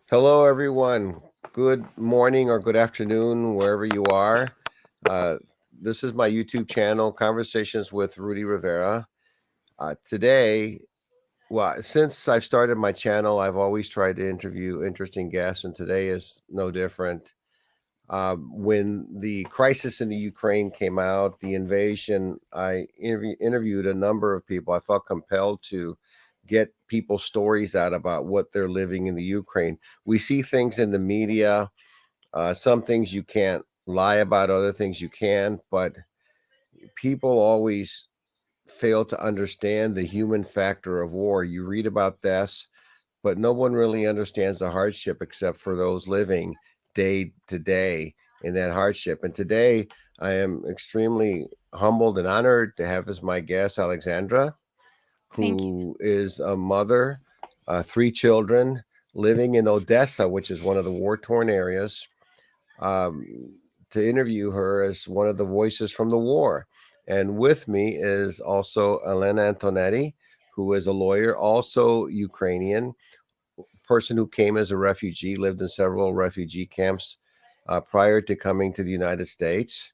Hello, everyone. Good morning or good afternoon, wherever you are. Uh, this is my YouTube channel, Conversations with Rudy Rivera. Today, since I've started my channel, I've always tried to interview interesting guests, and today is no different. When the crisis in the Ukraine came out, the invasion, I interviewed a number of people. I felt compelled to get people's stories out about what they're living in the Ukraine. We see things in the media, some things you can't lie about, other things you can, but people always fail to understand the human factor of war. You read about this, but no one really understands the hardship except for those living day to day in that hardship. And today, I am extremely humbled and honored to have as my guest Alexandra, Thank you. who is a mother, three children, living in Odessa, which is one of the war torn areas. To interview her as one of the voices from the war. And with me is also Elena Antonetti, who is a lawyer, also Ukrainian, person who came as a refugee, lived in several refugee camps prior to coming to the United States.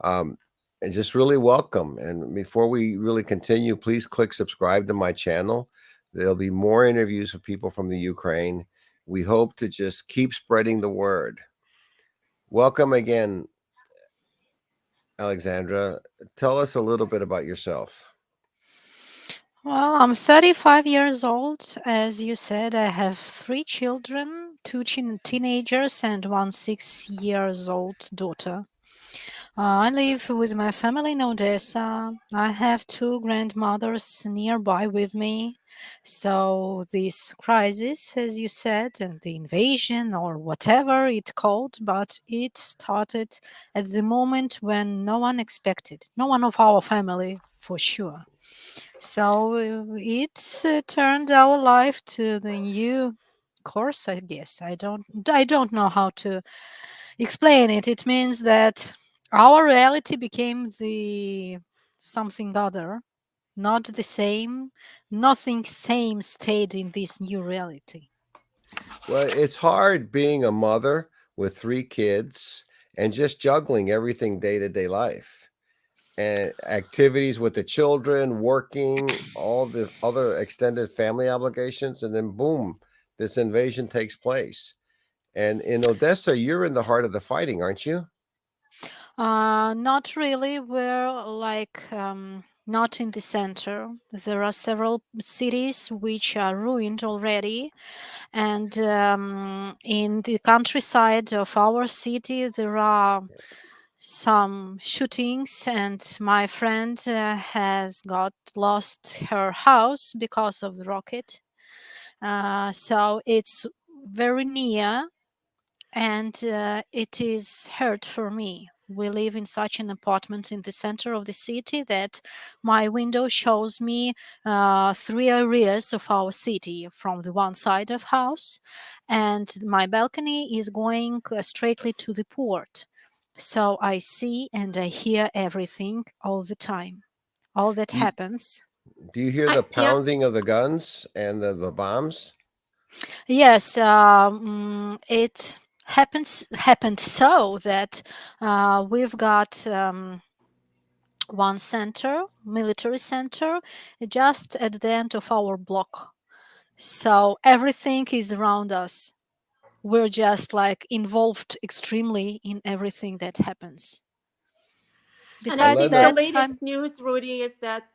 Um, and just really welcome. And before we really continue, please click subscribe to my channel. There'll be more interviews with people from the Ukraine. We hope to just keep spreading the word. Welcome again, Alexandra. Tell us a little bit about yourself. Well, I'm 35 years old. As you said, I have three children, two teenagers, and one 6 years old daughter. I live with my family in Odessa. I have two grandmothers nearby with me. So, this crisis, as you said, and the invasion or whatever it's called, but it started at the moment when no one expected, no one of our family for sure. So it's turned our life to the new course, I guess. I don't know how to explain it. It means that our reality became the something other, not the same. Nothing same stayed in this new reality. Well, it's hard being a mother with three kids and just juggling everything day to day life and activities with the children, working, all the other extended family obligations. And then, boom, this invasion takes place. And in Odessa, you're in the heart of the fighting, aren't you? Not really. We're like not in the center. There are several cities which are ruined already. And in the countryside of our city, there are some shootings, and my friend has got lost her house because of the rocket. So it's very near, and it is hard for me. We live in such an apartment in the center of the city that my window shows me three areas of our city from the one side of house, and my balcony is going straightly to the port. So I see and I hear everything all the time. All that Do you, happens. do you hear I the yeah, pounding of the guns and the bombs? Yes, it happened so that we've got one center, military center, just at the end of our block. So everything is around us. We're just like involved extremely in everything that happens. and I Besides think the Elena, that, I'm latest news, Rudy, is that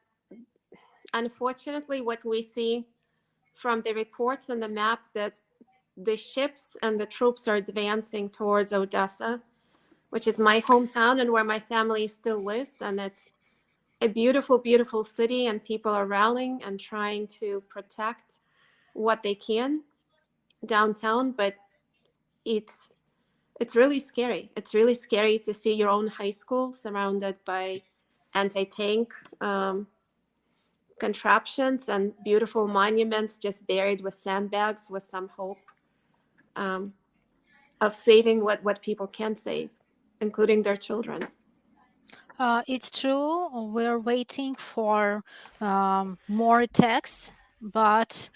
unfortunately what we see from the reports and the map that the ships and the troops are advancing towards Odessa, which is my hometown and where my family still lives, and it's a beautiful, beautiful city, and people are rallying and trying to protect what they can downtown, but it's it's really scary. It's really scary to see your own high school surrounded by anti-tank contraptions and beautiful monuments just buried with sandbags with some hope um, of saving what people can save, including their children. It's true. We're waiting for more attacks, but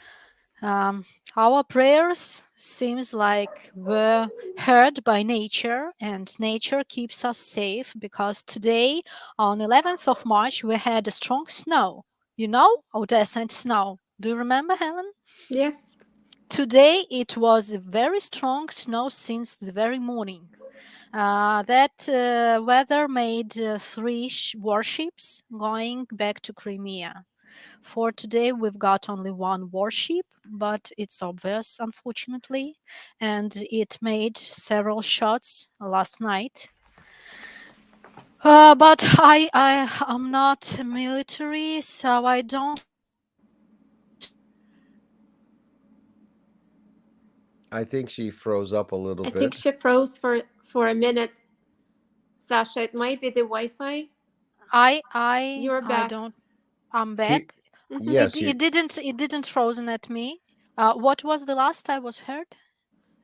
Um, our prayers seems like were heard by nature, and nature keeps us safe because today, on 11th of March, we had a strong snow. You know, Odessa and snow. Do you remember, Helen? Yes. Today it was a very strong snow since the very morning. That weather made three warships going back to Crimea. For today, we've got only one warship, but it's obvious, unfortunately, and it made several shots last night. But I am not military, so I don't I think she froze up a little I think bit. she froze for a minute. Sasha, it might be the Wi-Fi. You're I back. don't. I'm He, back. Mhm. yes, It didn't frozen at me. What was the last I was heard?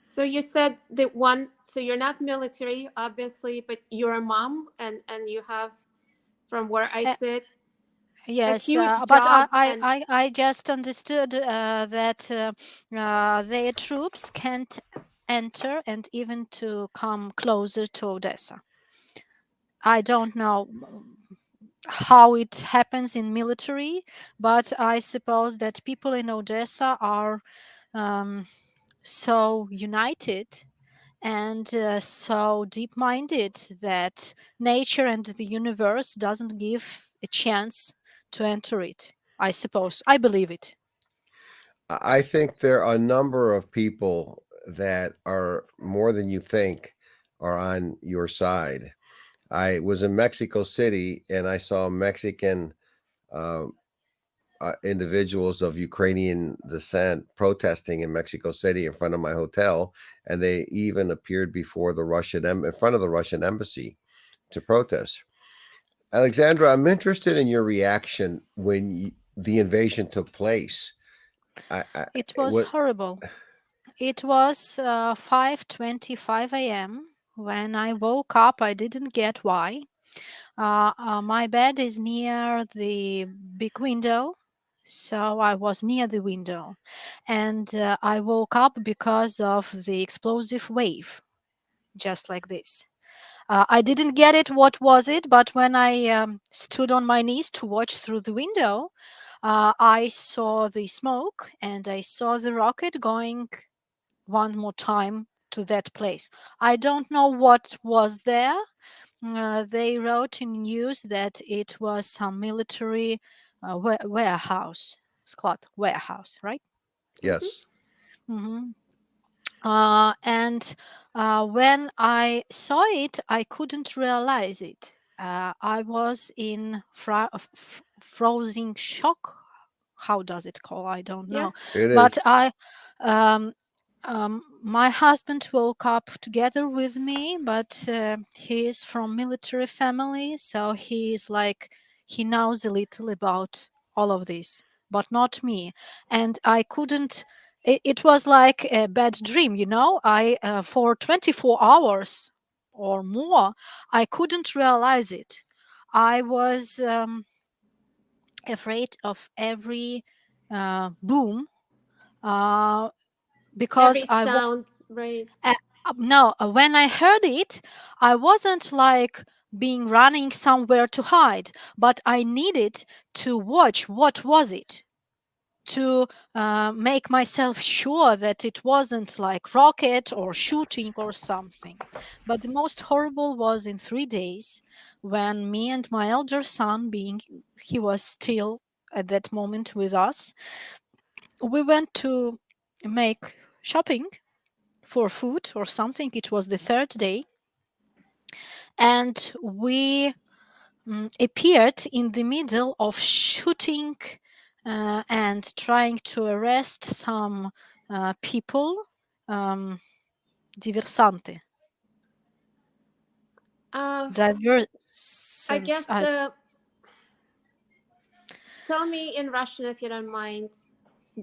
So you said the one. So you're not military, obviously, but you're a mom, and you have, from where I Uh, sit, a yes, huge but job. And I just understood that their troops can't enter and even to come closer to Odessa. I don't know how it happens in military, but I suppose that people in Odessa are um, so united and so deep-minded that nature and the universe doesn't give a chance to enter it. I suppose I believe it. I think there are a number of people that are more than you think are on your side. I was in Mexico City and I saw Mexican uh, individuals of Ukrainian descent protesting in Mexico City in front of my hotel, and they even appeared before the in front of the Russian embassy to protest. Alexandra, I'm interested in your reaction when the invasion took place. I It was what horrible. It was 5:25 a.m. when I woke up. I didn't get why. My bed is near the big window, so I was near the window, and I woke up because of the explosive wave, just like this. I didn't get it. What was it? But when I stood on my knees to watch through the window, I saw the smoke and I saw the rocket going one more time to that place. I don't know what was there. They wrote in news that it was some military warehouse, sklad warehouse, right? mhm. yes. hmm and when I saw it, I couldn't realize it. I was in frozen shock. How does it call? I don't know. Yes. It But is. um, my husband woke up together with me, but he is from military family, so he is like he knows a little about all of this, but not me. And I couldn't. It was like a bad dream, you know. I for 24 hours or more, I couldn't realize it. I was afraid of every boom uh, because Every sound, right? uh, no, when I heard it, I wasn't like being running somewhere to hide, but I needed to watch what was it to make myself sure that it wasn't like rocket or shooting or something. But the most horrible was in 3 days when me and my elder son, being he was still at that moment with us, we went to make shopping for food or something. It was the third day, and we appeared in the middle of shooting and trying to arrest some people, um, diversanti, Uh, I diversants. guess tell me in Russian if you don't mind.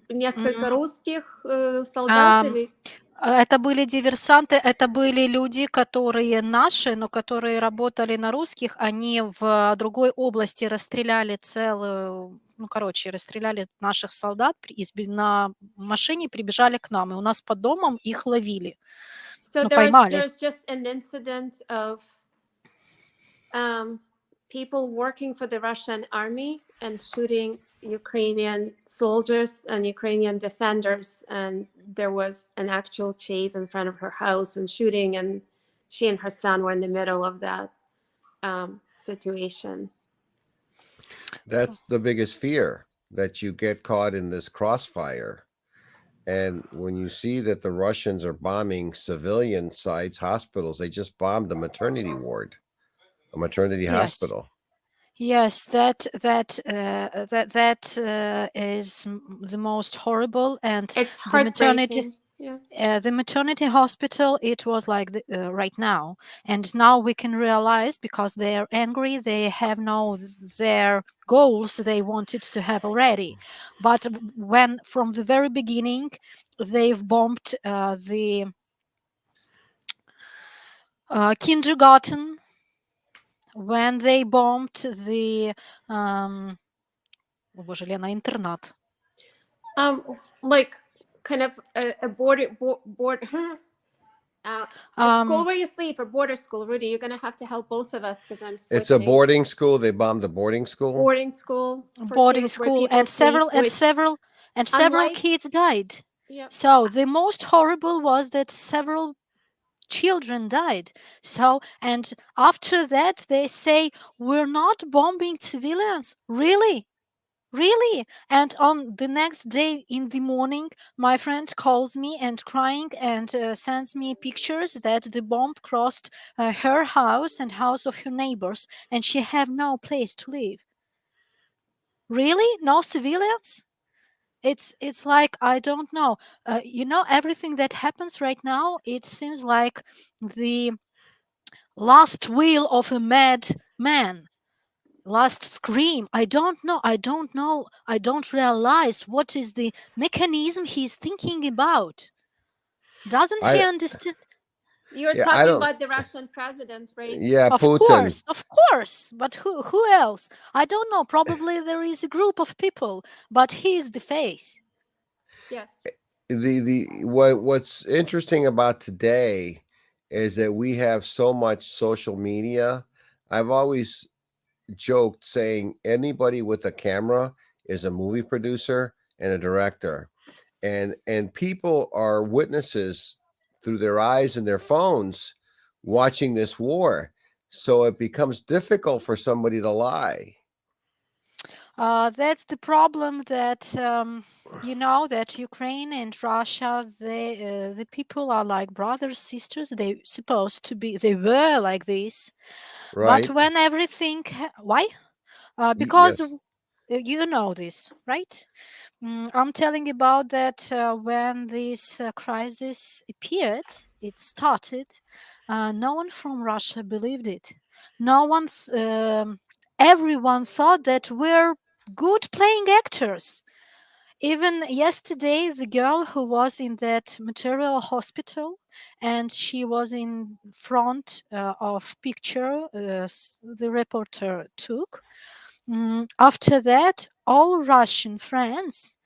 Несколько Mm, русских солдат um, или? Это были диверсанты, это были люди, которые наши, но которые работали на русских. Они в другой области расстреляли целую, ну, короче, расстреляли наших солдат, на машине прибежали к нам, и у нас под домом их ловили, So ну, поймали. there's just an incident of people working for the Russian army and shooting Ukrainian soldiers and Ukrainian defenders. And there was an actual chase in front of her house and shooting, and she and her son were in the middle of that situation. That's the biggest fear, that you get caught in this crossfire. And when you see that the Russians are bombing civilian sites, hospitals, they just bombed a maternity ward, a maternity Yes. hospital. Yes, that is the most horrible, and It's the maternity. heartbreaking. Yeah. The maternity hospital, it was like right now, and now we can realize, because they are angry, they have now their goals they wanted to have already. But when from the very beginning they've bombed the kindergarten, when they bombed the о боже, Лена, интернат. Like kind of a board a school where you sleep, or border school. Rudy, you're gonna have to help both of us because I'm switching. It's a boarding school. They bombed a boarding school. Boarding school for Boarding kids where school, people and several sleep, several unlike- kids died. Yep. So the most horrible was that several children died. So, and after that they say, we're not bombing civilians. Really? And on the next day in the morning, my friend calls me and crying, and sends me pictures that the bomb crossed her house and house of her neighbors, and she have no place to live. Really? No civilians? It's like, I don't know. Everything that happens right now, it seems like the last will of a mad man, last scream. I don't know. I don't realize what is the mechanism he's thinking about. Doesn't he I understand? You're Yeah, I talking don't. about the Russian president, right? Yeah, Of Putin. course. But who else? I don't know. Probably there is a group of people, but he is the face. Yes. What's interesting about today is that we have so much social media. I've always joked saying anybody with a camera is a movie producer and a director. And people are witnesses through their eyes and their phones watching this war. So it becomes difficult for somebody to lie. That's the problem, that that Ukraine and Russia, the people are like brothers, sisters. They supposed to be. They were like this, Right? but when everything, why? Because Yes. you know this, right? I'm telling about that when this crisis appeared, it started. No one from Russia believed it. No one, everyone thought that we're good playing actors. Even yesterday, the girl who was in that material hospital, and she was in front of picture the reporter took. After that, all Russian friends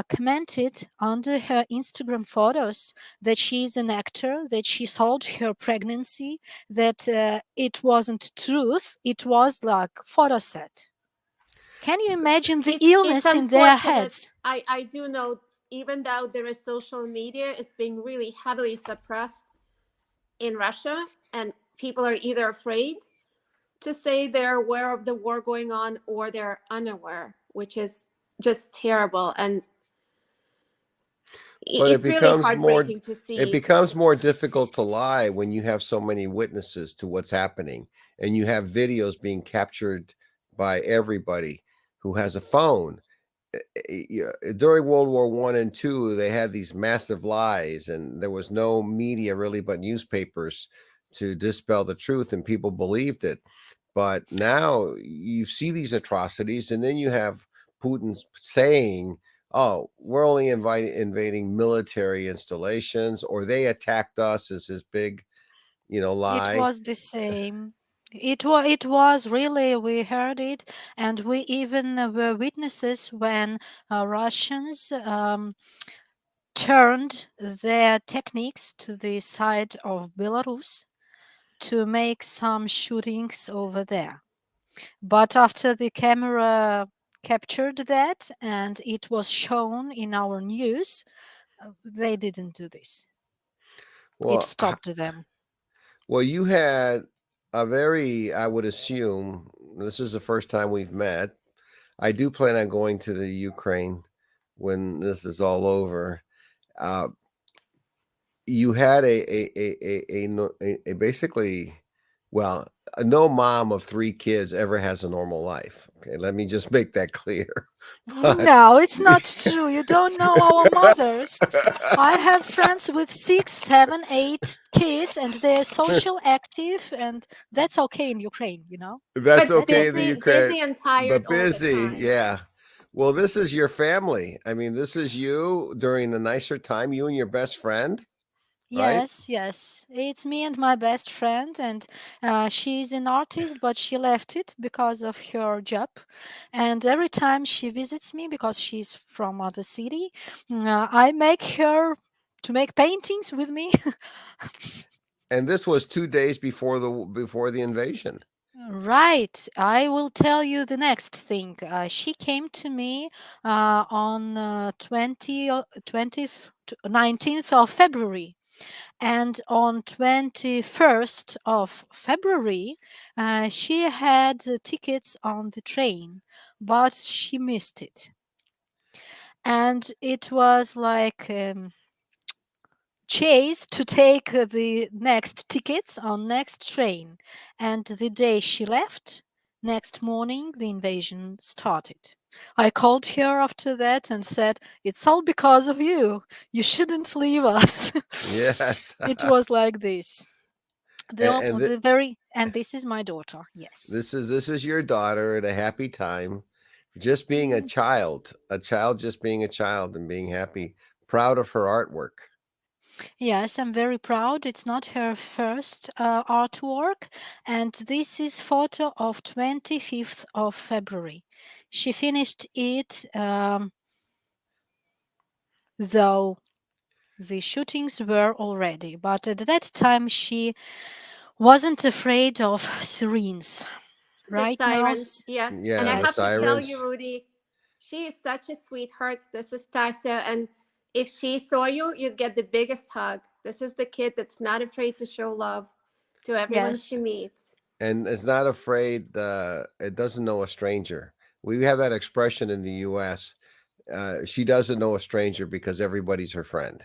commented under her Instagram photos that she is an actor, that she sold her pregnancy, that it wasn't truth, it was like photo set. Can you imagine the It's illness in their unfortunate. heads? I do know, even though there is social media, it's being really heavily suppressed in Russia, and people are either afraid to say they're aware of the war going on, or they're unaware, which is just terrible. And But it's really heartbreaking to it see. becomes more difficult to lie when you have so many witnesses to what's happening, and you have videos being captured by everybody who has a phone. During World War One and Two, they had these massive lies, and there was no media really but newspapers to dispel the truth, and people believed it. But now you see these atrocities, and then you have Putin saying, oh, we're only invading military installations, or they attacked us, is his big, It lie. was the same. It was really, we heard it, and we even were witnesses when Russians turned their techniques to the side of Belarus to make some shootings over there. But after the camera captured that and it was shown in our news, they didn't do this. It Well, stopped them. well, you had a very, I would assume, this is the first time we've met. I do plan on going to the Ukraine when this is all over. Uh, you had a basically, well, no mom of three kids ever has a normal life. Okay, let me just make that clear. But No, it's not true. You don't know our mothers. I have friends with 6, 7, 8 kids, and they're social active, and that's okay in Ukraine. that's But That's okay in the busy, okay. Ukraine, busy and tired but all the busy, time. yeah. Well, this is your family. I mean, this is you during the nicer time, you and your best friend, right? Yes, yes. It's me and my best friend, and she's an artist, but she left it because of her job. And every time she visits me, because she's from other city, I make her to make paintings with me. And this was 2 days before the invasion. Right. I will tell you the next thing. She came to me on 20th, 19th of February. And on 21st of February, she had tickets on the train, but she missed it. And it was like chase to take the next tickets on next train. And the day she left, next morning, the invasion started. I called her after that and said, "It's all because of you. You shouldn't leave us." Yes. It was like this. and, The and the very and this is my daughter. Yes. this is your daughter at a happy time, just being Mhm. a child just being a child and being happy, proud of her artwork. Yes, I'm very proud. It's not her first artwork, and this is photo of 25th of February. She finished it, though the shootings were already, but at that time she wasn't afraid of sirens. The Right now, sirens, yes. And I Yeah, the have to yes, tell sirens. you, Rudy, she is such a sweetheart. This is Tasha. And if she saw you, you'd get the biggest hug. This is the kid that's not afraid to show love to everyone she yes, meets. And it's not afraid, it doesn't know a stranger. We have that expression in the US. She doesn't know a stranger because everybody's her friend.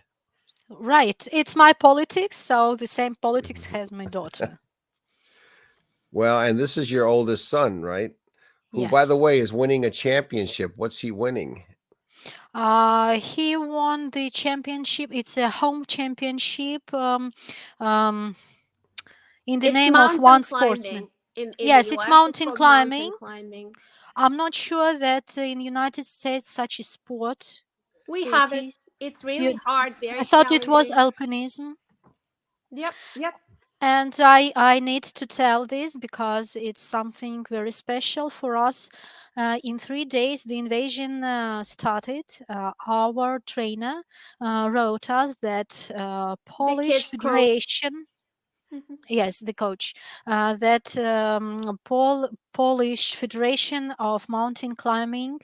right. It's my politics, so the same politics has my daughter. Well, and this is your oldest son, right? Who, by the Yes. way, is winning a championship. What's he winning? He won the championship. It's a home championship um, in the It's name of mountain one sportsman. climbing. In the Yes, it's US, it's mountain called mountain climbing. climbing. I'm not sure that in United States such a sport We have it it. is. It's really You, hard, I very thought it was challenging. alpinism. Yep, yep. And I need to tell this because it's something very special for us. In 3 days, the invasion started. Our trainer wrote us that The Polish kids coach. Federation, Mhm. yes, the coach, that Polish Federation of Mountain Climbing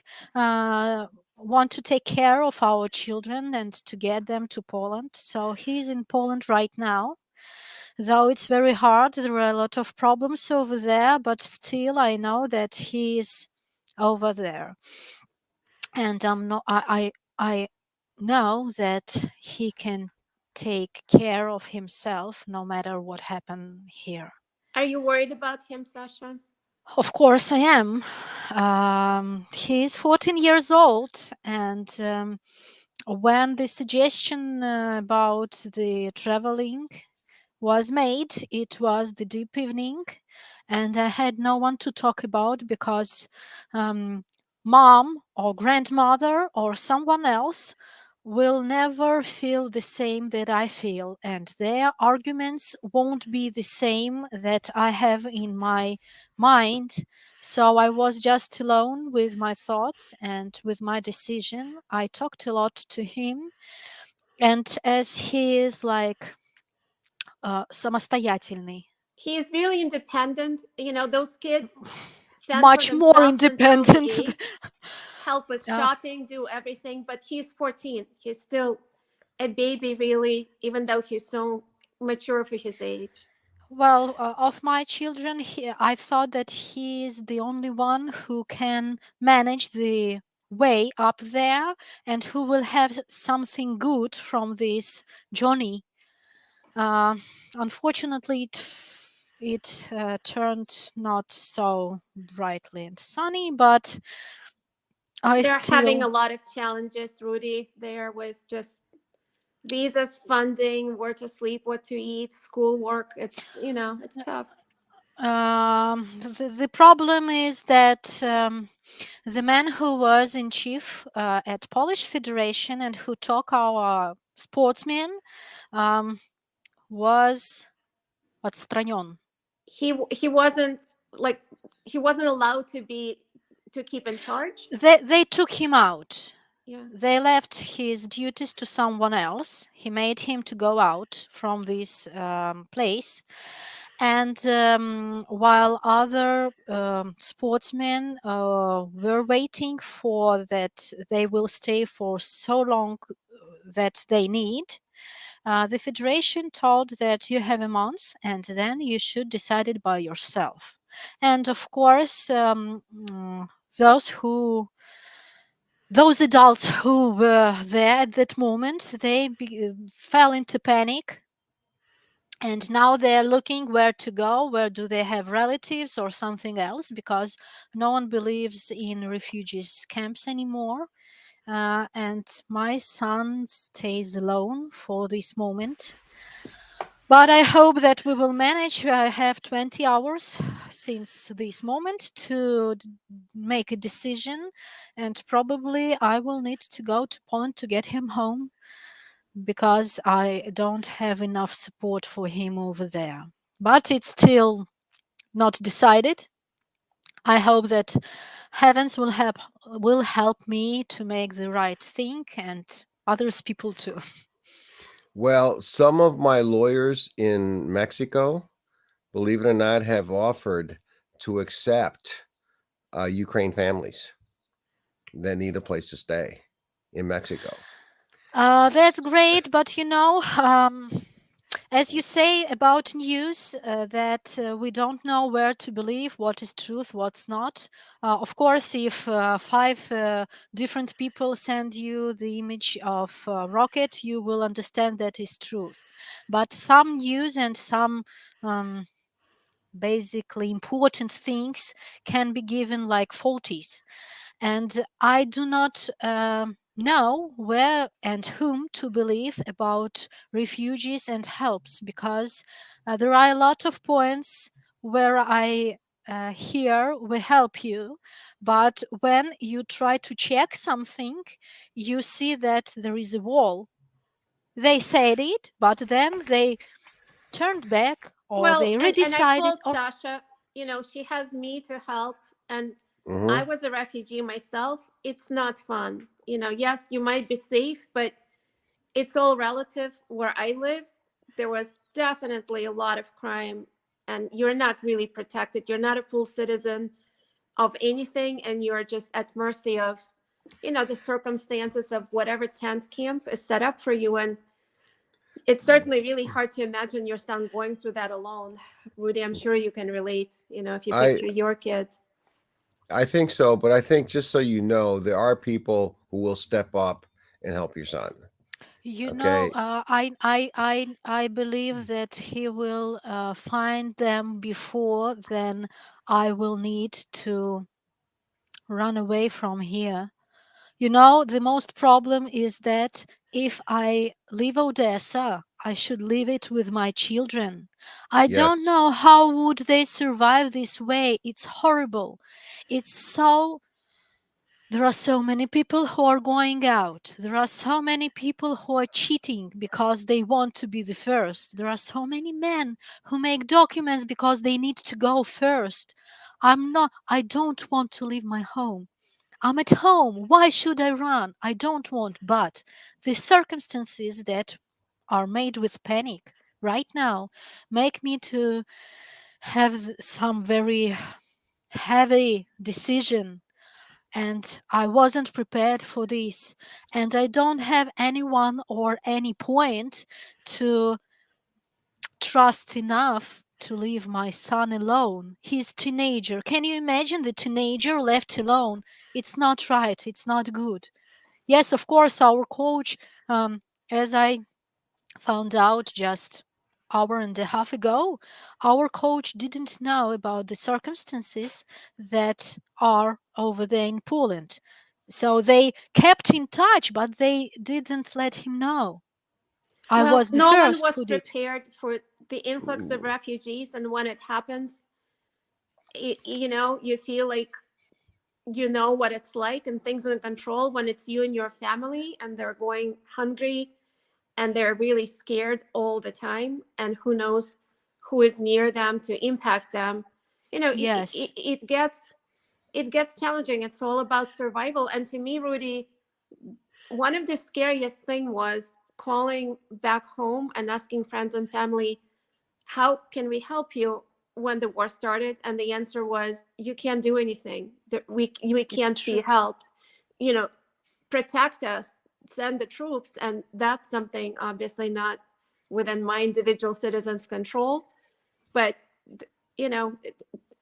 want to take care of our children and to get them to Poland. So he's in Poland right now, though it's very hard. There are a lot of problems over there, but still I know that he is over there. And I'm not I know that he can take care of himself no matter what happened here. Are you worried about him, Sasha? Of course I am. He's 14 years old, and when the suggestion about the traveling was made, it was the deep evening, and I had no one to talk about because mom or grandmother or someone else will never feel the same that I feel, and their arguments won't be the same that I have in my mind. So I was just alone with my thoughts and with my decision. I talked a lot to him, and as he is like самостоятельный, He is really independent. You know, those kids fend for much more themselves until the independent. age, help with uh, shopping, do everything. But he's 14. He's still a baby, really, even though he's so mature for his age. Well, of my children, I thought that he is the only one who can manage the way up there and who will have something good from this journey. Uh, Unfortunately, it turned not so brightly and sunny, but I They're having a still. lot of challenges, Rudy, there with just visas, funding, where to sleep, what to eat, schoolwork. It's, it's tough. The problem is that the man who was in chief at Polish Federation and who took our sportsmen um, was отстранен. He wasn't like he wasn't allowed to keep in charge. They took him out. Yeah. They left his duties to someone else. He made him to go out from this place. And while other sportsmen were waiting for that, they will stay for so long that they need. The federation told that you have a month and then you should decide it by yourself. And of course, those who those adults who were there at that moment, they fell into panic, and now they're looking where to go, where do they have relatives or something else, because no one believes in refugees camps anymore. And my son stays alone for this moment, but I hope that we will manage. I have 20 hours since this moment to make a decision, and probably I will need to go to Poland to get him home because I don't have enough support for him over there. But it's still not decided. I hope that heavens will help me to make the right thing, and others people too. Well, some of my lawyers in Mexico, believe it or not, have offered to accept Ukraine families that need a place to stay in Mexico. That's great, but as you say about news, that we don't know where to believe, what is truth, what's not. Of course, if five different people send you the image of a rocket, you will understand that is truth. But some news and some basically important things can be given like faulties, and I do not know where and whom to believe about refugees and helps, because there are a lot of points where I hear we help you, but when you try to check something, you see that there is a wall. They said it, but then they turned back or Well, they and I redecided. told Or Sasha, she has me to help, and I Hmm. was a refugee myself. It's not fun. Yes, you might be safe, but it's all relative. Where I lived, there was definitely a lot of crime, and you're not really protected. You're not a full citizen of anything, and you're just at mercy of, the circumstances of whatever tent camp is set up for you. And it's certainly really hard to imagine your son going through that alone. Rudy, I'm sure you can relate, if you I picture your kids. I think so, but I think just so you know, there are people who will step up and help your son. Okay. I believe that he will find them before then I will need to run away from here. The most problem is that if I leave Odessa, I should leave it with my children. I don't Yes. know how would they survive this way. It's horrible. It's so There are so many people who are going out. There are so many people who are cheating because they want to be the first. There are so many men who make documents because they need to go first. I don't want to leave my home. I'm at home. Why should I run? I don't want, but the circumstances that are made with panic right now make me to have some very heavy decision, and I wasn't prepared for this, and I don't have anyone or any point to trust enough to leave my son alone. He's teenager. Can you imagine the teenager left alone? It's not right. It's not good. Yes, of course, our coach, as I found out just hour and a half ago, our coach didn't know about the circumstances that are over there in Poland. So they kept in touch, but they didn't let him know. I Well, was the no one first was who did. prepared for the influx of refugees, and when it happens, you feel like you know what it's like and things in control when it's you and your family and they're going hungry and they're really scared all the time, and who knows who is near them to impact them. Yes, It gets challenging. It's all about survival. And to me, Rudy, one of the scariest thing was calling back home and asking friends and family, how can we help you when the war started? And the answer was, you can't do anything. That we it's can't be true. helped. You know, protect us, send the troops. And that's something obviously not within my individual citizens' control. But you know,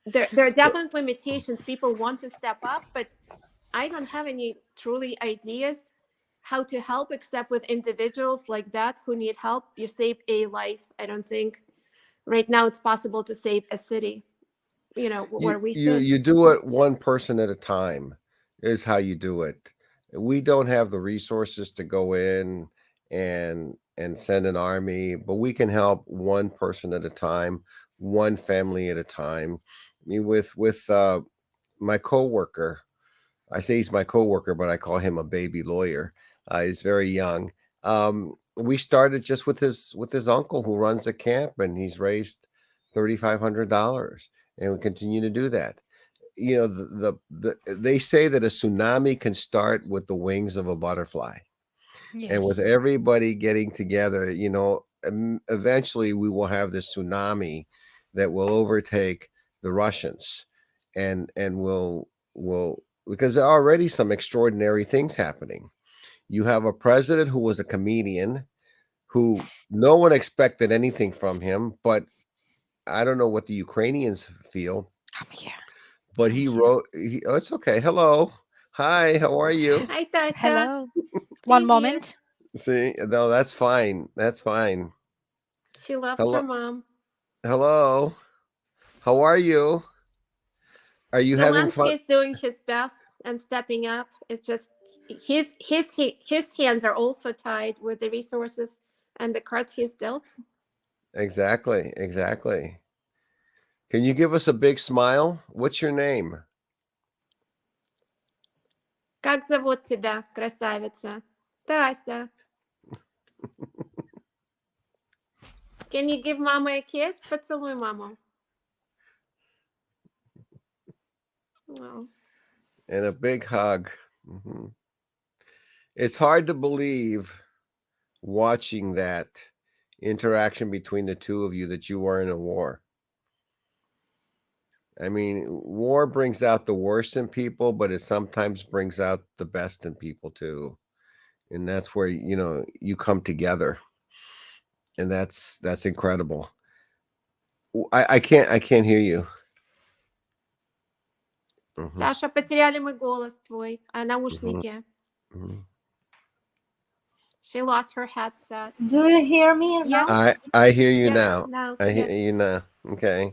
there are definitely limitations. People want to step up, but I don't have any truly ideas how to help except with individuals like that who need help. You save a life. I don't think right now it's possible to save a city, You where we you sit. you do it one person at a time is how you do it. We don't have the resources to go in and send an army, but we can help one person at a time, one family at a time. I mean, with my coworker, I say he's my coworker, but I call him a baby lawyer. He's very young. We started just with his uncle who runs a camp, and he's raised $3,500, and we continue to do that. They say that a tsunami can start with the wings of a butterfly, and with Yes, everybody getting together, eventually we will have this tsunami that will overtake the Russians, and will because there are already some extraordinary things happening. You have a president who was a comedian who no one expected anything from him, but I don't know what the Ukrainians feel, I'm here. but I'm he here. wrote, oh, it's okay. Hello. Hi, how are you? Hi, Tasa. Hello. One Привет. moment. See, no, that's fine. That's fine. She loves her Hello. mom. Hello. How are you? Are you having Zelensky fun? is doing his best and stepping up. It's just his hands are also tied with the resources and the cards he's dealt. Exactly. Exactly. Can you give us a big smile? What's your name? Как зовут тебя, красавица? Тася. Can you give mama a kiss? Поцелуй маму. Oh. And a big hug. Mhm. It's hard to believe watching that interaction between the two of you that you were in a war. I mean, war brings out the worst in people, but it sometimes brings out the best in people too. And that's where you come together, and that's incredible. I can't hear you. Hmm. Саша, потеряли мы голос твой, а Hmm. наушники. Hmm. She lost her headset. Do you hear me Yes, now? I hear you yes, now. now, I hear yes. you now. Okay.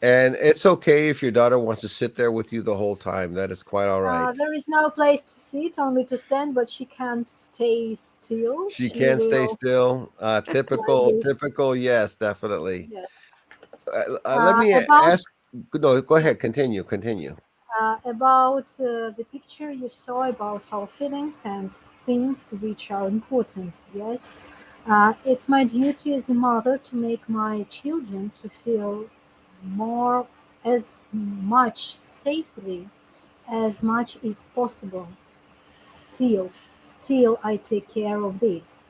And it's okay if your daughter wants to sit there with you the whole time. That is quite all right. There is no place to sit, only to stand, but she can't stay still. She She can stay will still. like Typical, this. typical. Yes, definitely. Yes. Let me About ask. No, go ahead. Continue. Continue. About the picture you saw about our feelings and things which are important. Yes, it's my duty as a mother to make my children to feel more as much safely as much it's possible. Still, I take care of this.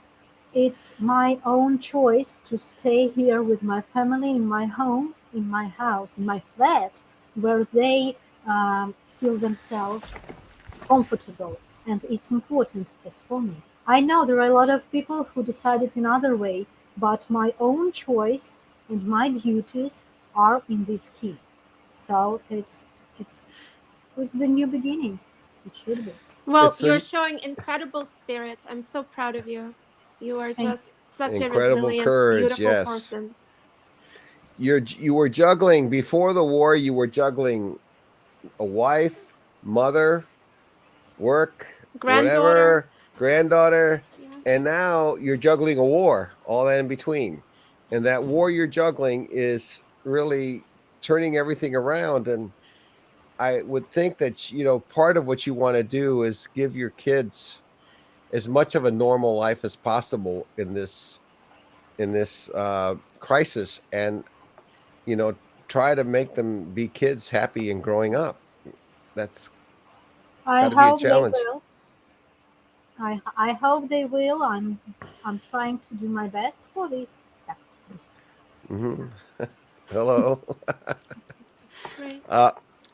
It's my own choice to stay here with my family in my home, in my house, in my flat, where they feel themselves comfortable. And it's important as for me. I know there are a lot of people who decided another way, but my own choice and my duties are in this key. So it's the new beginning. It should be. Well, It's you're an showing incredible spirit. I'm so proud of you. You are Thank just such a incredible resilient, courage. beautiful Yes, person. you were juggling before the war. You were juggling a wife, mother, work, Granddaughter. whatever, granddaughter, Yeah. and now you're juggling a war, all that in between. And that war you're juggling is really turning everything around. And I would think that, part of what you want to do is give your kids as much of a normal life as possible in this crisis, and you know try to make them be kids happy and growing up. That's I got to be a hope they challenge. will. I hope they will. I'm trying to do my best for this. Yeah, this- Hmm. Hello. Right. uh,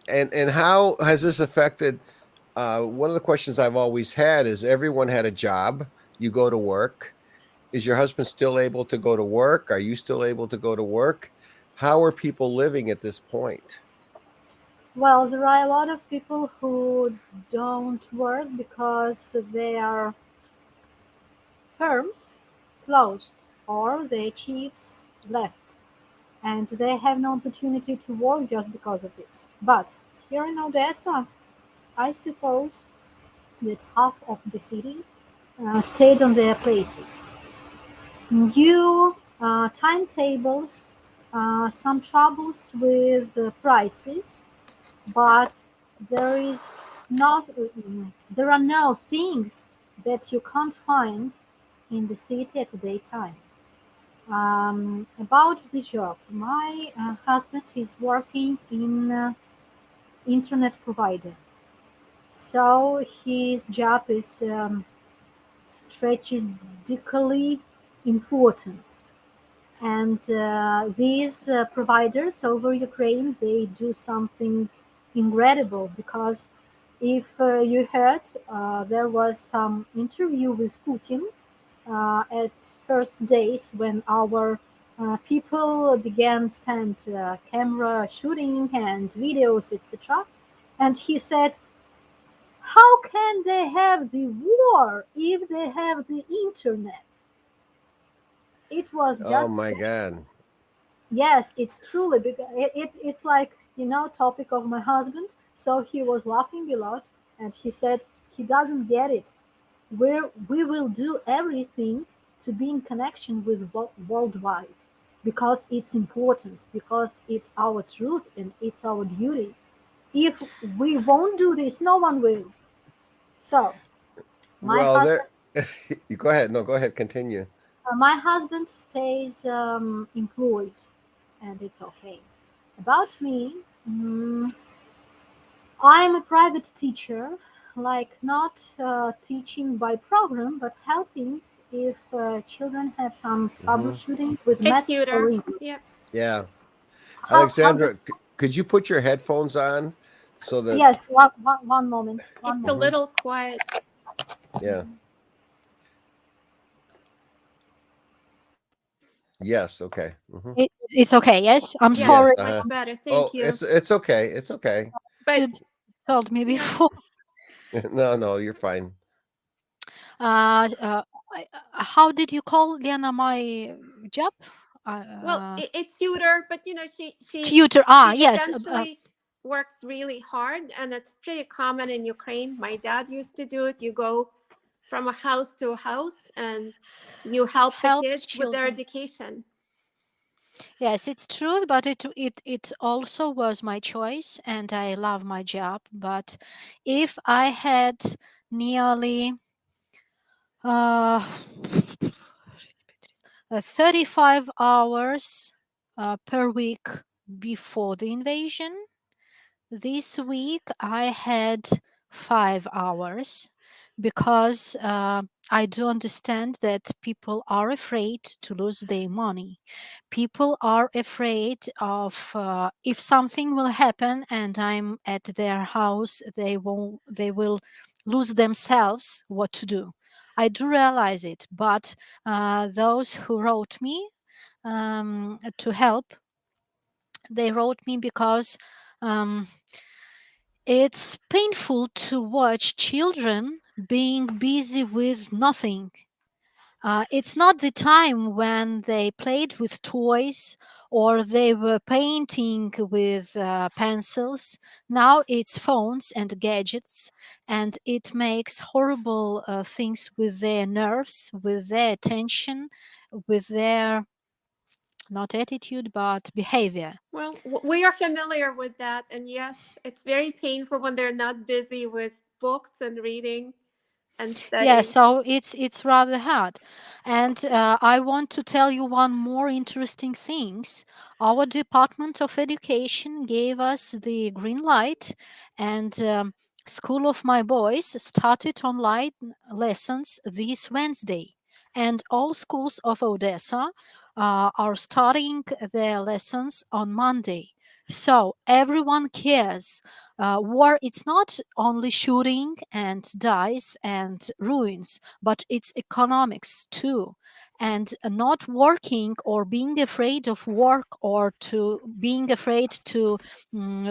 and how has this affected? One of the questions I've always had is, everyone had a job. You go to work. Is your husband still able to go to work? Are you still able to go to work? How are people living at this point? Well, there are a lot of people who don't work because their firms closed or their chiefs left, and they have no opportunity to work just because of this. But here in Odessa, I suppose that half of the city stayed on their places. New timetables, some troubles with prices, but there is not there are no things that you can't find in the city at daytime. About the job, my husband is working in internet provider, so his job is strategically important. And these providers over Ukraine, they do something incredible because if you heard, there was some interview with Putin at first days when our people began send camera shooting and videos, etc. And he said, "How can they have the war if they have the internet?" It was Oh just my God. yes, it's truly because it's like topic of my husband. So he was laughing a lot, and he said he doesn't get it. We will do everything to be in connection with worldwide because it's important, because it's our truth and it's our duty. If we won't do this, no one will. So my Well, husband there. You go ahead. No, go ahead. Continue. my husband stays employed, and it's okay. About me, I'm a private teacher, like not teaching by program, but helping if children have some Hmm. troubleshooting with A maths or tutor. English. Yep. Yeah, How does Alexandra, could you put your headphones on so that? yes, one moment, one It's a moment. Mhm. little quiet. Yeah. Yes. Okay. Hmm. It's okay. Yes, I'm Yes, Yes. sorry. Uh-huh. much better. Oh, Thank you. it's okay. It's okay. But You told me yeah, before. No, no, you're fine. Uh, uh, how did you call Lena my job? well, Uh, it's tutor, but tutor. Ah, she yes. essentially works really hard, and it's pretty common in Ukraine. My dad used to do it. You go from a house to a house, and you help the Help kids with their children. education. Yes, it's true, but it also was my choice, and I love my job. But if I had nearly uh, 35 hours per week before the invasion, this week I had 5 hours because I do understand that people are afraid to lose their money. People are afraid of if something will happen and I'm at their house, they will lose themselves what to do. I do realize it, but those who wrote me to help, they wrote me because um, it's painful to watch children being busy with nothing. It's not the time when they played with toys or they were painting with pencils. Now it's phones and gadgets, and it makes horrible things with their nerves, with their attention, with their not attitude but behavior. Well, we are familiar with that. And yes, it's very painful when they're not busy with books and reading and Yeah, studying. so it's rather hard. And I want to tell you one more interesting things. Our Department of Education gave us the green light, and School of My Boys started online lessons this Wednesday. And all schools of Odessa are starting their lessons on Monday. So everyone cares. War, it's not only shooting and dies and ruins, but it's economics too. And not working or being afraid of work or to being afraid to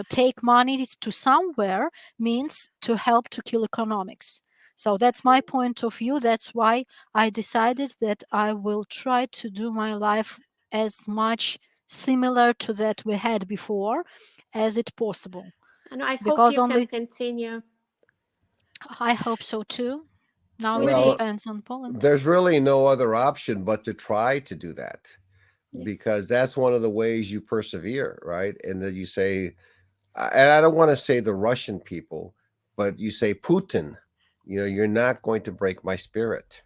take money to somewhere means to help to kill economics. So that's my point of view. That's why I decided that I will try to do my life as much similar to that we had before as it possible, And I hope because you can only continue. I hope so too. Now it Rudy, Well, depends on Poland. there's really no other option but to try to do that, because that's one of the ways you persevere, right? And then you say, and I don't want to say the Russian people, but you say Putin, you're not going to break my spirit.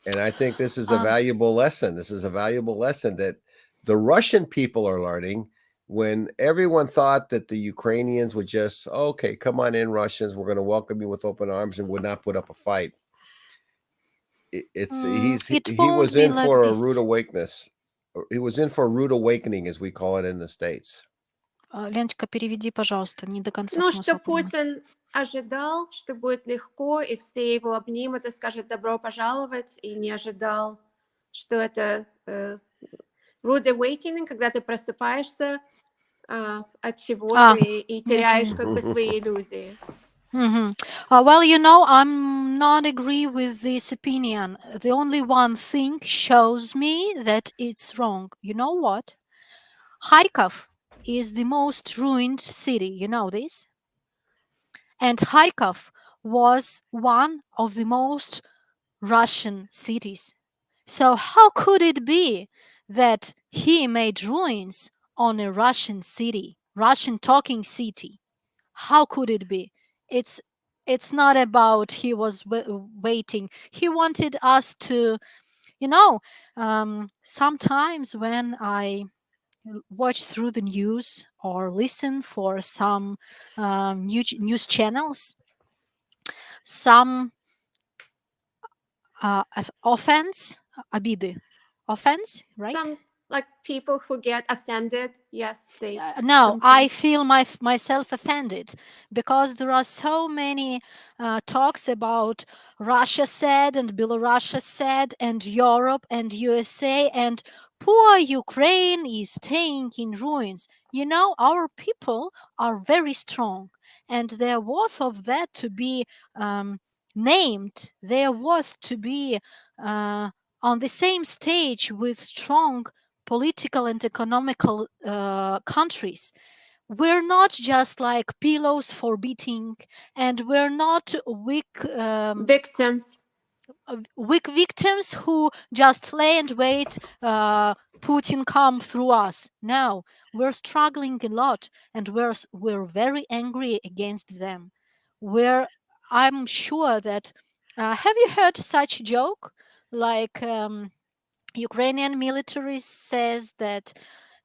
And I think this is a Um, valuable lesson. This is a valuable lesson that the Russian people are learning. When everyone thought that the Ukrainians would just, okay, come on in, Russians, we're going to welcome you with open arms and would not put up a fight. It's it he won't was be in like for a rude this. awakeness. He was in for a rude awakening, as we call it in the States. Леночка, переведи, пожалуйста, не до конца ну, что смысл поняла. Путин ожидал, что будет легко, и все его обнимут и скажут «добро пожаловать», и не ожидал, что это rude awakening, когда ты просыпаешься от чего-то Ah, и теряешь как бы свои иллюзии. well, I'm not agree with this opinion. The only one thing shows me that it's wrong. You know what? Kharkov is the most ruined city. You know this? And Kharkov was one of the most Russian cities. So how could it be that he made ruins on a Russian city, Russian talking city? How could it be? It's it's not about he was waiting. He wanted us to, you know, sometimes when I watch through the news or listen for some news channels, some offense, обиды, offense, right? Some like people who get offended, yes, they No, come I from. feel myself offended because there are so many talks about Russia said and Belarus said and Europe and USA and poor Ukraine is staying in ruins. Our people are very strong, and they're worth of that to be named. They're worth to be on the same stage with strong political and economical countries. We're not just like pillows for beating, and we're not weak Victims. weak victims who just lay and wait Putin come through us. No, we're struggling a lot, and we're very angry against them. We're I'm sure that have you heard such joke like Ukrainian military says that,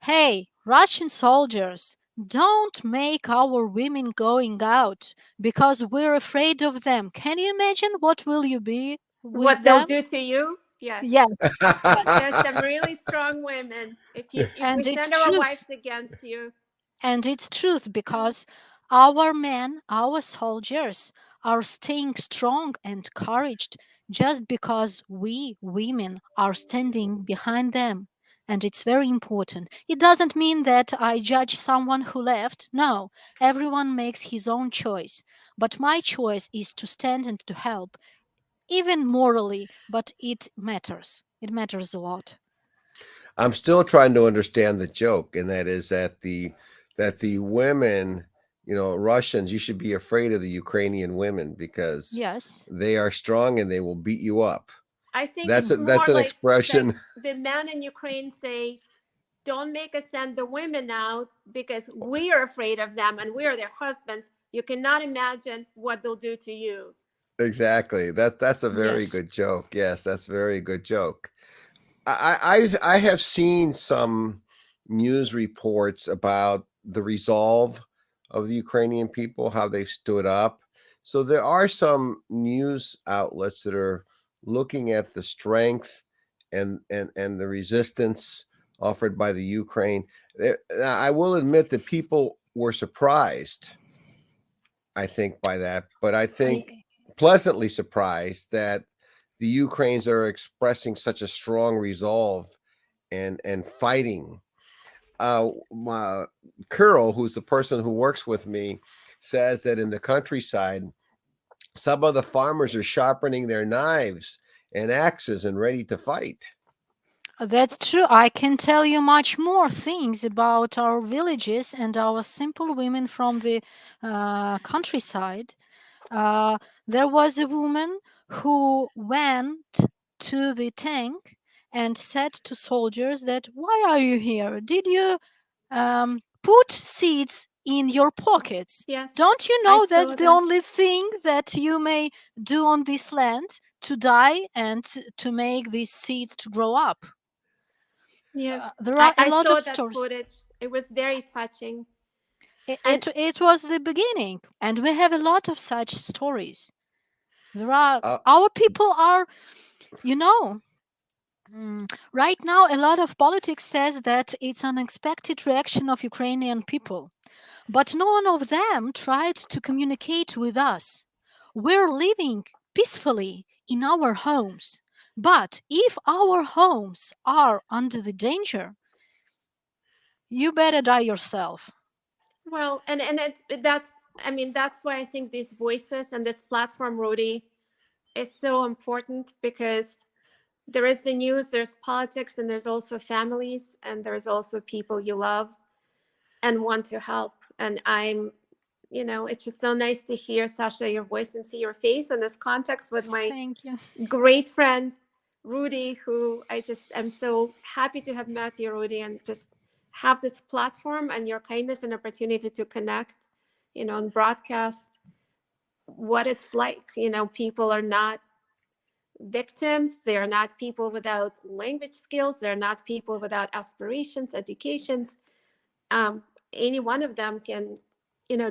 hey, Russian soldiers, don't make our women going out because we're afraid of them. Can you imagine what will you be with What they'll them? do to you? Yes. Yes, yes. There's some really strong women. If we And it's send our truth. wives against you, And it's truth because our men, our soldiers are staying strong and couraged just because we women are standing behind them. And it's very important. It doesn't mean that I judge someone who left. No, everyone makes his own choice. But my choice is to stand and to help, even morally, but it matters. It matters a lot. I'm still trying to understand the joke, and that is that the women, Russians, you should be afraid of the Ukrainian women because Yes. they are strong and they will beat you up. I think That's it's that's more an like expression. the men in Ukraine say, don't make us send the women out because we are afraid of them and we are their husbands. You cannot imagine what they'll do to you. Exactly. That's a very Yes. good joke. Yes, that's a very good joke. I have seen some news reports about the resolve of the Ukrainian people, how they've stood up. So there are some news outlets that are looking at the strength and the resistance offered by the Ukraine. Now, I will admit that people were surprised, I think, by that, but I think I, pleasantly surprised that the Ukrainians are expressing such a strong resolve and fighting. My Curl, who's the person who works with me, says that in the countryside, some of the farmers are sharpening their knives and axes and ready to fight. That's true. I can tell you much more things about our villages and our simple women from the countryside. Uh, there was a woman who went to the tank and said to soldiers that, why are you here? Did you put seeds in your pockets? Yes, Don't you I know that's saw the that. only thing that you may do on this land to die and to make these seeds to grow up? Yeah, There are a I lot saw of that stories. footage. It was very touching. It, And it, it was the beginning, and we have a lot of such stories. There are Uh, our people are, you know, right now a lot of politics says that it's an unexpected reaction of Ukrainian people, but none of them tried to communicate with us. We're living peacefully in our homes, but if our homes are under the danger, you better die yourself. well, and that's I mean that's why I think these voices and this platform, Rudy, is so important because there is the news, there's politics, and there's also families, and there's also people you love and want to help. And it's just so nice to hear, Sasha, your voice and see your face in this context with my Thank you. great friend, Rudy, who I'm so happy to have met you, Rudy, and just have this platform and your kindness and opportunity to connect, and broadcast what it's like. People are not victims. They are not people without language skills. They're not people without aspirations, educations. Um, any one of them can,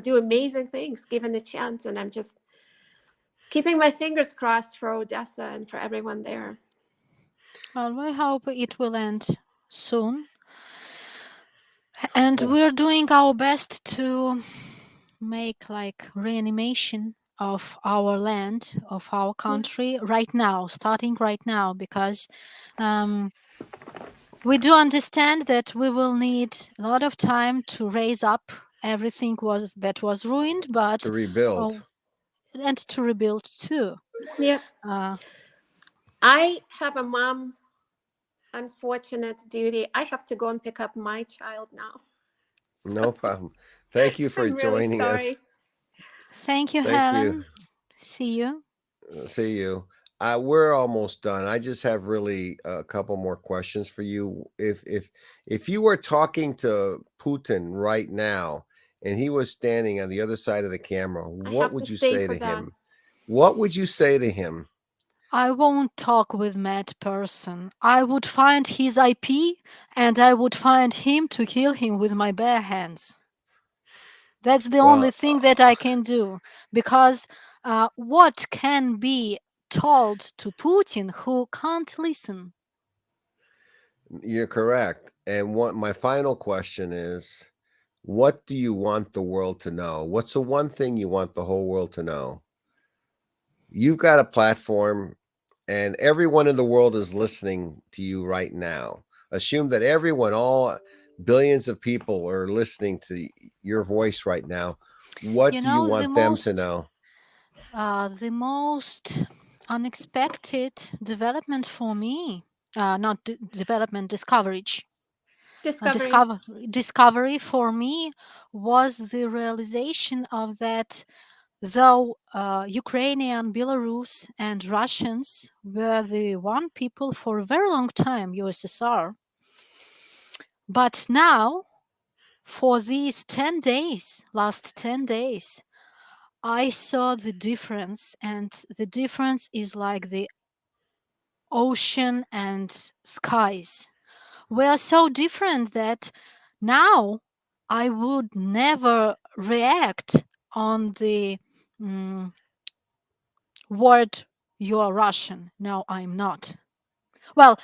do amazing things given a chance. And I'm just keeping my fingers crossed for Odessa and for everyone there. Well, we hope it will end soon. And we're doing our best to make like reanimation of our land, of our country right now, starting right now, because um, we do understand that we will need a lot of time to raise up everything that was ruined, but to rebuild. and to rebuild too. Yeah. Uh, I have a mom unfortunate duty. I have to go and pick up my child now. No problem. Thank you for I'm really joining us. sorry. Thank you, Thank you. Helen. See you. See you. We're almost done. I just have really a couple more questions for you. If you were talking to Putin right now and he was standing on the other side of the camera, I what have to would you stay say for to that. him? What would you say to him? I won't talk with mad person. I would find his IP and I would find him to kill him with my bare hands. That's the only Well, thing that I can do, because what can be told to Putin who can't listen? you're correct. And what my final question is, what do you want the world to know? What's the one thing you want the whole world to know? You've got a platform and everyone in the world is listening to you right now. Assume that everyone, all billions of people, are listening to your voice right now. What You do you know, want them to know? the most unexpected development for me, not development, Discovery. discovery for me was the realization of that though Ukrainian, Belarus, and Russians were the one people for a very long time, USSR. But now, for these 10 days, last 10 days, I saw the difference, and the difference is like the ocean and skies. We are so different that now I would never react on the word you are Russian. No, I'm not. Well,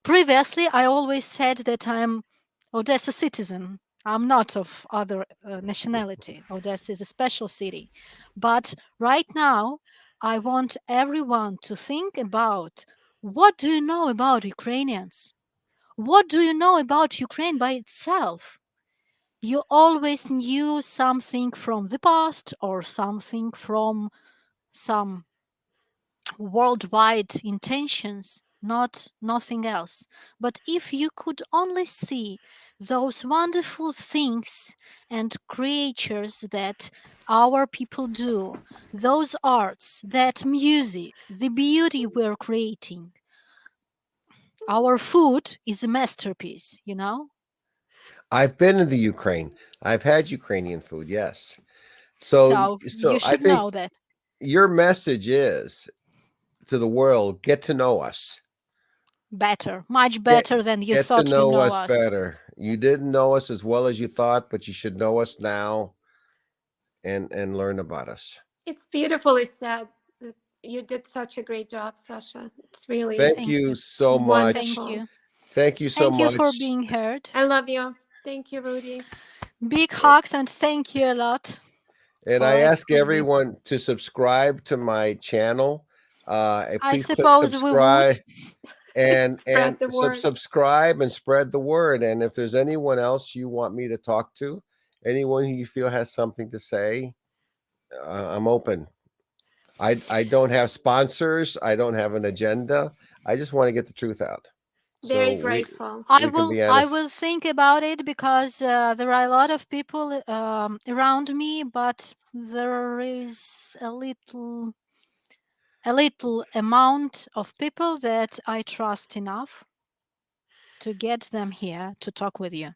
previously I always said that I'm Odessa citizen. I'm not of other nationality. Odessa is a special city. But right now, I want everyone to think about, what do you know about Ukrainians? What do you know about Ukraine by itself? You always knew something from the past or something from some worldwide intentions, not nothing else. But if you could only see those wonderful things and creatures that our people do, those arts, that music, the beauty we're creating, our food is a masterpiece, you know? I've been in the Ukraine. I've had Ukrainian food, yes. So, So you so I should think know that. your message is to the world: get to know us. Better, much Get better than you get to thought you know know us us. better. You didn't know us as well as you thought, but you should know us now and learn about us. It's beautifully said. You did such a great job, Sasha. It's really Thank Thank you you. so Thank much. wonderful. you. Thank you so Thank you for much. being heard. I love you. Thank you, Rudy. Big hugs and thank you a lot And for I ask asking me. everyone to subscribe to my channel. I Please click suppose we would. subscribe and Spread the word. subscribe and spread the word. And if there's anyone else you want me to talk to, anyone who you feel has something to say, I'm open. I don't have sponsors. I don't have an agenda. I just want to get the truth out. So Very grateful. we can be I honest. will think about it, because there are a lot of people around me, but there is a little amount of people that I trust enough to get them here to talk with you.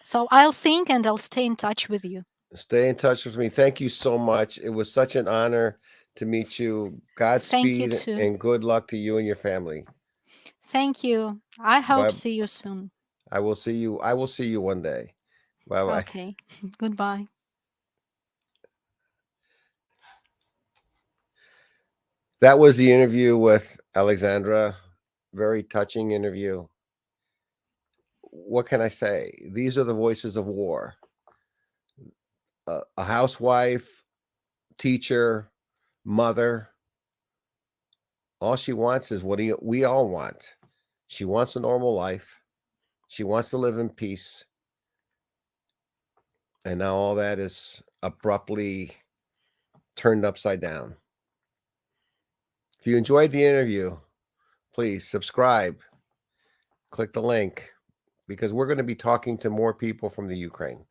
So I'll think and I'll stay in touch with you. Stay in touch with me. Thank you so much. It was such an honor to meet you. Thank you Godspeed too. and good luck to you and your family. Thank you. I hope Bye. see you soon. I will see you. I will see you one day. Bye bye. Okay. Goodbye. That was the interview with Alexandra. Very touching interview. What can I say? These are the voices of war. A housewife, teacher, mother. All she wants is what we all want. She wants a normal life. She wants to live in peace. And now all that is abruptly turned upside down. If you enjoyed the interview, please subscribe, click the link, because we're going to be talking to more people from the Ukraine.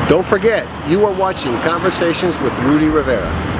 Don't forget, you are watching Conversations with Rudy Rivera.